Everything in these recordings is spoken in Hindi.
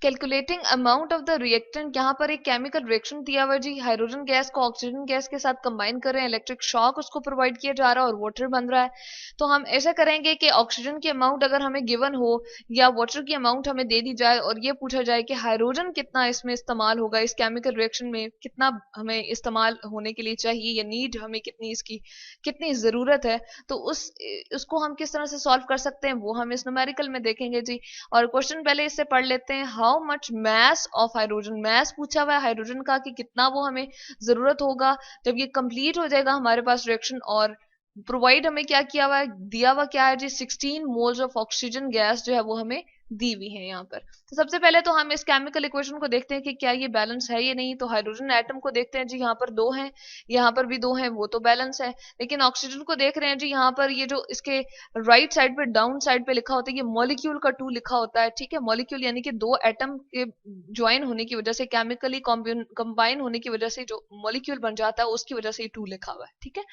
Calculating amount of the reactant, यहाँ पर एक केमिकल रिएक्शन दिया हुआ है जी, हाइड्रोजन गैस को ऑक्सीजन गैस के साथ कंबाइन कर रहे हैं, इलेक्ट्रिक शॉक उसको प्रोवाइड किया जा रहा है और वाटर बन रहा है। तो हम ऐसा करेंगे कि ऑक्सीजन की अमाउंट अगर हमें गिवन हो या वाटर की अमाउंट हमें दे दी जाए और ये पूछा जाए कि हाइड्रोजन कितना इसमें इस्तेमाल होगा, इस केमिकल रिएक्शन में कितना हमें इस्तेमाल होने के लिए चाहिए या नीड हमें कितनी इसकी कितनी जरूरत है, तो उसको हम किस तरह से सॉल्व कर सकते हैं वो हम इस न्यूमेरिकल में देखेंगे जी। और क्वेश्चन पहले इससे पढ़ लेते हैं। How much mass of hydrogen, mass पूछा हुआ है हाइड्रोजन का कि कितना वो हमें जरूरत होगा जब ये कंप्लीट हो जाएगा हमारे पास रिएक्शन। और प्रोवाइड हमें क्या किया हुआ है, दिया हुआ क्या है जी, 16 मोल्स ऑफ ऑक्सीजन गैस जो है वो हमें दी हुई है यहाँ पर। तो सबसे पहले तो हम इस केमिकल इक्वेशन को देखते हैं कि क्या ये बैलेंस है या नहीं। तो हाइड्रोजन एटम को देखते हैं जी, यहाँ पर दो हैं, यहाँ पर भी दो हैं, वो तो बैलेंस है। लेकिन ऑक्सीजन को देख रहे हैं जी, यहाँ पर ये जो इसके राइट साइड पे डाउन साइड पे लिखा होता है, ये मॉलिक्यूल का 2 लिखा होता है, ठीक है। मॉलिक्यूल यानी कि दो एटम के ज्वाइन होने की वजह से, केमिकली कंबाइन होने की वजह से जो मॉलिक्यूल बन जाता है उसकी वजह से ये 2 लिखा हुआ है, ठीक है।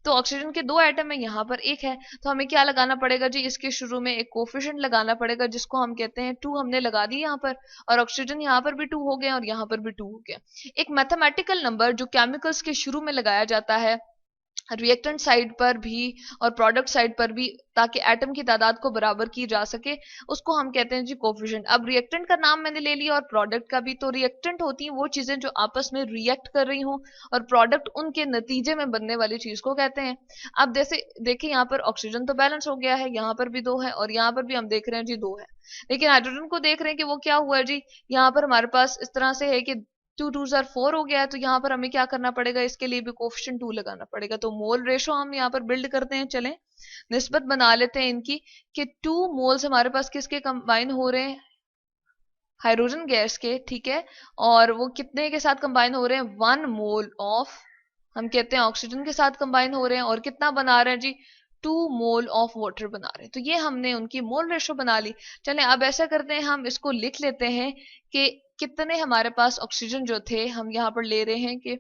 तो ऑक्सीजन के दो एटम है, यहाँ पर एक है, तो हमें क्या लगाना पड़ेगा जी, इसके शुरू में एक कोफिशिएंट लगाना पड़ेगा जिसको हम कहते हैं 2, हमने लगा दी यहाँ पर। और ऑक्सीजन यहाँ पर भी 2 हो गया और यहाँ पर भी 2 हो गया। एक मैथमेटिकल नंबर जो केमिकल्स के शुरू में लगाया जाता है रिएक्टेंट साइड पर भी और प्रोडक्ट साइड पर भी, ताकि एटम की तादाद को बराबर की जा सके, उसको हम कहते हैं जी कोफिशिएंट। अब रिएक्टेंट का नाम मैंने ले लिया और प्रोडक्ट का भी। तो रिएक्टेंट होती हैं वो चीजें जो आपस में रिएक्ट कर रही हों, और प्रोडक्ट उनके नतीजे में बनने वाली चीज को कहते हैं। अब जैसे देखिए यहाँ पर ऑक्सीजन तो बैलेंस हो गया है, यहाँ पर भी 2 है और यहाँ पर भी हम देख रहे हैं जी 2 है। लेकिन हाइड्रोजन को देख रहे हैं कि वो क्या हुआ है जी, यहाँ पर हमारे पास इस तरह से है कि 2 2s are 4 हो गया है। तो यहाँ पर हमें क्या करना पड़ेगा, इसके लिए भी कोफिशिएंट 2 लगाना पड़ेगा। तो मोल रेशो हम यहाँ पर बिल्ड करते हैं, चलें निस्बत बना लेते हैं इनकी, कि 2 मोल्स हमारे पास किसके कंबाइन हो रहे हैं, हाइड्रोजन गैस के, ठीक है। और वो कितने के साथ कंबाइन हो रहे हैं, 1 मोल ऑफ, हम कहते हैं ऑक्सीजन के साथ कंबाइन हो रहे हैं। और कितना बना रहे हैं जी, 2 मोल ऑफ वाटर बना रहे हैं। तो ये हमने उनकी मोल रेशो बना ली। चलें अब ऐसा करते हैं, हम इसको लिख लेते हैं कि कितने हमारे पास ऑक्सीजन जो थे, हम यहाँ पर ले रहे हैं कि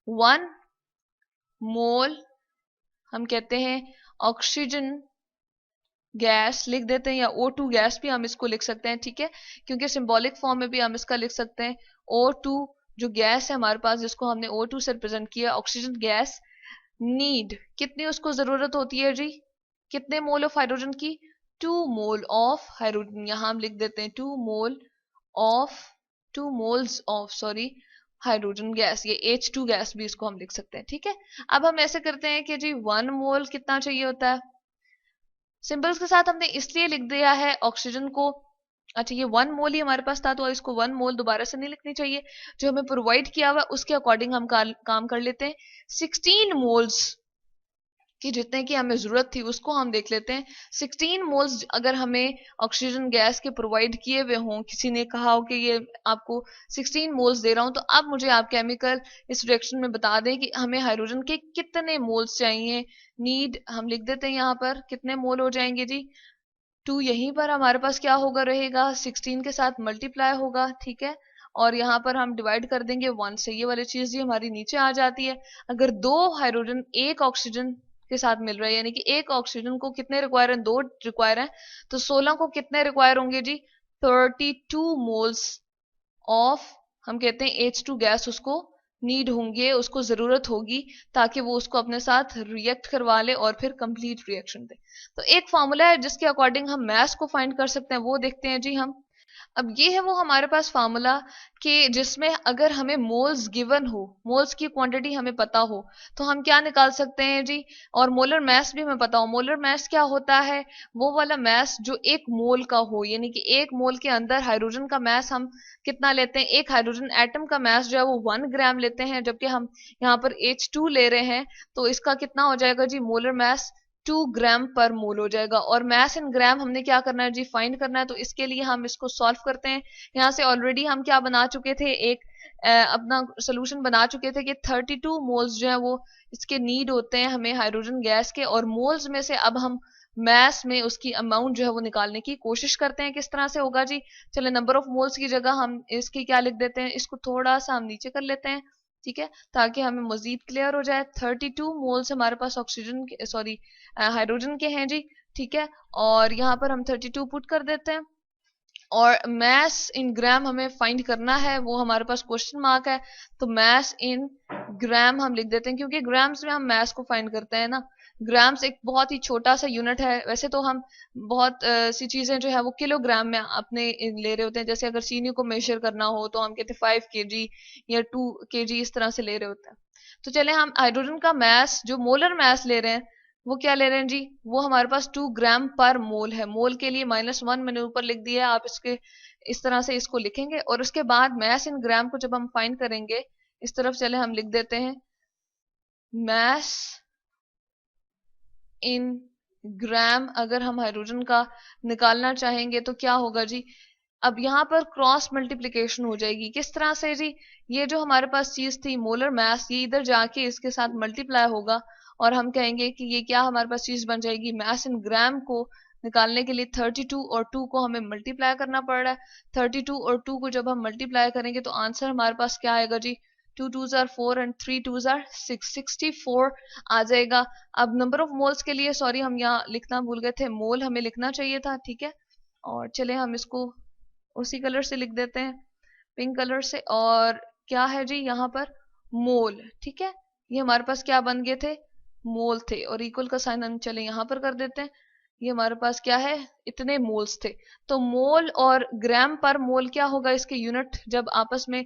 1 मोल, हम कहते हैं ऑक्सीजन गैस लिख देते हैं, या O2 गैस भी हम इसको लिख सकते हैं, ठीक है, क्योंकि सिंबॉलिक फॉर्म में भी हम इसका लिख सकते हैं। O2 जो गैस है हमारे पास, जिसको हमने O2 से रिप्रेजेंट किया, ऑक्सीजन गैस नीड कितनी उसको जरूरत होती है जी, कितने मोल ऑफ हाइड्रोजन की, 2 मोल ऑफ हाइड्रोजन। यहां हम लिख देते हैं 2 mole of, 2 moles of, sorry, hydrogen gas, ये H2 गैस भी इसको हम लिख सकते हैं, ठीक है। अब हम ऐसे करते हैं कि जी 1 मोल कितना चाहिए होता है, सिंबल्स के साथ हमने इसलिए लिख दिया है ऑक्सीजन को, अच्छा ये 1 मोल ही हमारे पास था तो इसको 1 मोल दोबारा से नहीं लिखनी चाहिए, जो हमें प्रोवाइड किया हुआ उसके अकॉर्डिंग हम काम कर लेते हैं। 16 मोल्स कि जितने की हमें जरूरत थी उसको हम देख लेते हैं। 16 मोल्स अगर हमें ऑक्सीजन गैस के प्रोवाइड किए हुए हों, किसी ने कहा हो कि ये आपको 16 मोल्स दे रहा हूं, तो अब मुझे आप केमिकल इस रिएक्शन में बता दें कि हमें हाइड्रोजन के कितने मोल्स चाहिए। नीड हम लिख देते हैं यहाँ पर, कितने मोल हो जाएंगे जी, 2 यहीं पर हमारे पास क्या होगा रहेगा, 16 के साथ मल्टीप्लाई होगा, ठीक है। और यहाँ पर हम डिवाइड कर देंगे 1 से, ये वाली चीज जी हमारी नीचे आ जाती है। अगर 2 हाइड्रोजन एक ऑक्सीजन के साथ मिल रहा है, यानी कि एक ऑक्सीजन को कितने रिक्वायर है, 2 रिक्वायर है, तो 16 को कितने रिक्वायर होंगे जी, 32 मोल्स ऑफ, हम कहते हैं H2 गैस उसको नीड होंगे, उसको जरूरत होगी, ताकि वो उसको अपने साथ रिएक्ट करवा ले और फिर कंप्लीट रिएक्शन दे। तो एक फॉर्मूला है जिसके अकॉर्डिंग हम मैस को फाइंड कर सकते हैं, वो देखते हैं जी हम। अब ये है वो हमारे पास फार्मूला कि जिसमें अगर हमें मोल्स गिवन हो, मोल्स की क्वांटिटी हमें पता हो, तो हम क्या निकाल सकते हैं जी, और मोलर मैस भी हमें पता हो। मोलर मैस क्या होता है, वो वाला मैस जो 1 मोल का हो, यानी कि 1 मोल के अंदर हाइड्रोजन का मैस हम कितना लेते हैं, एक हाइड्रोजन एटम का मैस जो है वो 1 ग्राम लेते हैं, जबकि हम यहाँ पर H2 ले रहे हैं, तो इसका कितना हो जाएगा जी, मोलर मैस 2 ग्राम पर मोल हो जाएगा। और मैस इन ग्राम हमने क्या करना है जी, फाइंड करना है। तो इसके लिए हम इसको सॉल्व करते हैं। यहाँ से ऑलरेडी हम क्या बना चुके थे, एक अपना सोल्यूशन बना चुके थे कि 32 मोल्स जो है वो इसके नीड होते हैं हमें हाइड्रोजन गैस के, और मोल्स में से अब हम मैस में उसकी अमाउंट जो है वो निकालने की कोशिश करते हैं। किस तरह से होगा जी, चले नंबर ऑफ मोल्स की जगह हम इसकी क्या लिख देते हैं, इसको थोड़ा सा हम नीचे कर लेते हैं, ठीक है, ताकि हमें मजीद क्लियर हो जाए। 32 मोल्स हमारे पास ऑक्सीजन के, सॉरी, हाइड्रोजन के हैं जी, ठीक है। और यहाँ पर हम 32 पुट कर देते हैं। और मैस इन ग्राम हमें फाइंड करना है, वो हमारे पास क्वेश्चन मार्क है। तो मैस इन ग्राम हम लिख देते हैं, क्योंकि ग्राम्स में हम मैस को फाइंड करते हैं ना। ग्राम्स एक बहुत ही छोटा सा यूनिट है। वैसे तो हम बहुत सी चीजें जो है वो किलोग्राम में अपने ले रहे होते हैं। जैसे अगर चीनी को मेजर करना हो तो हम कहते हैं 5 kg या 2 kg, इस तरह से ले रहे होते हैं। तो चले हम हाइड्रोजन का मैस, जो मोलर मैस ले रहे हैं, वो क्या ले रहे हैं जी, वो हमारे पास 2 ग्राम पर मोल है। मोल के लिए -1 मैंने ऊपर लिख दिया है, आप इसके इस तरह से इसको लिखेंगे। और उसके बाद मैस इन ग्राम को जब हम फाइंड करेंगे, इस तरफ चले हम लिख देते हैं मैस इन ग्राम। अगर हम हाइड्रोजन का निकालना चाहेंगे तो क्या होगा जी, अब यहाँ पर क्रॉस मल्टीप्लीकेशन हो जाएगी। किस तरह से जी, ये जो हमारे पास चीज थी मोलर मास, ये इधर जाके इसके साथ मल्टीप्लाई होगा और हम कहेंगे कि ये क्या हमारे पास चीज बन जाएगी। मास इन ग्राम को निकालने के लिए 32 और 2 को हमें मल्टीप्लाई करना पड़ रहा है। 32 और 2 को जब हम मल्टीप्लाई करेंगे तो आंसर हमारे पास क्या आएगा जी, 2 2s are 4 and 3 2s are 6, 64 आ जाएगा। अब नंबर ऑफ मोल्स के लिए सॉरी, हम यहाँ लिखना भूल गए थे, मोल हमें लिखना चाहिए था, ठीक है। और चले हम इसको उसी कलर से लिख देते हैं, पिंक कलर से। और क्या है जी यहाँ पर, मोल, ठीक है। ये हमारे पास क्या बन गए थे, मोल थे। और इक्वल का साइन हम चले यहाँ पर कर देते हैं। ये हमारे पास क्या है, इतने मोल्स थे। तो मोल और ग्राम पर मोल क्या होगा, इसके यूनिट जब आपस में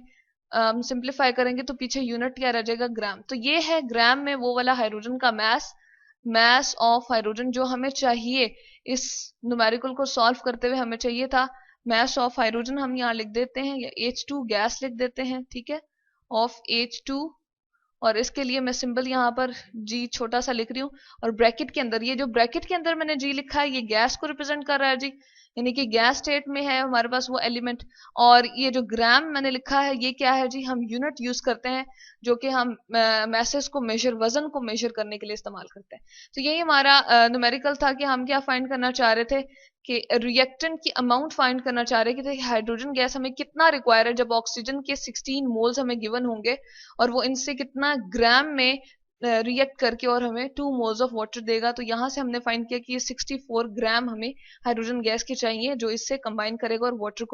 सिंप्लीफाई करेंगे तो पीछे यूनिट क्या रह जाएगा, ग्राम। तो ये है ग्राम में वो वाला हाइड्रोजन का मैस, मैस ऑफ हाइड्रोजन जो हमें चाहिए। इस न्यूमेरिकल को सॉल्व करते हुए हमें चाहिए था मैस ऑफ हाइड्रोजन। हम यहाँ लिख देते हैं, या H2 गैस लिख देते हैं, ठीक है, ऑफ H2। और इसके लिए मैं सिंबल यहाँ पर जी छोटा सा लिख रही हूँ। और ब्रैकेट के अंदर, ये जो ब्रैकेट के अंदर मैंने जी लिखा है, ये गैस को रिप्रेजेंट कर रहा है जी, यानी कि गैस स्टेट में है हमारे पास वो एलिमेंट। और ये जो ग्राम मैंने लिखा है, ये क्या है जी, हम यूनिट यूज करते हैं जो कि हम मैसेज को मेजर, वजन को मेजर करने के लिए इस्तेमाल करते हैं। तो यही हमारा न्यूमेरिकल था कि हम क्या फाइंड करना चाह रहे थे, कि रिएक्टेंट की अमाउंट फाइंड करना चाह रहे थे कि हाइड्रोजन गैस हमें कितना रिक्वायर है जब ऑक्सीजन के 16 मोल्स हमें गिवन होंगे, और वो इनसे कितना ग्राम में रिएक्ट करके और हमें 2 मोल्स ऑफ वाटर देगा। तो यहाँ से हमने फाइंड किया कि ये 64 ग्राम हमें हाइड्रोजन गैस की चाहिए, जो इससे कंबाइन करेगा और वाटर को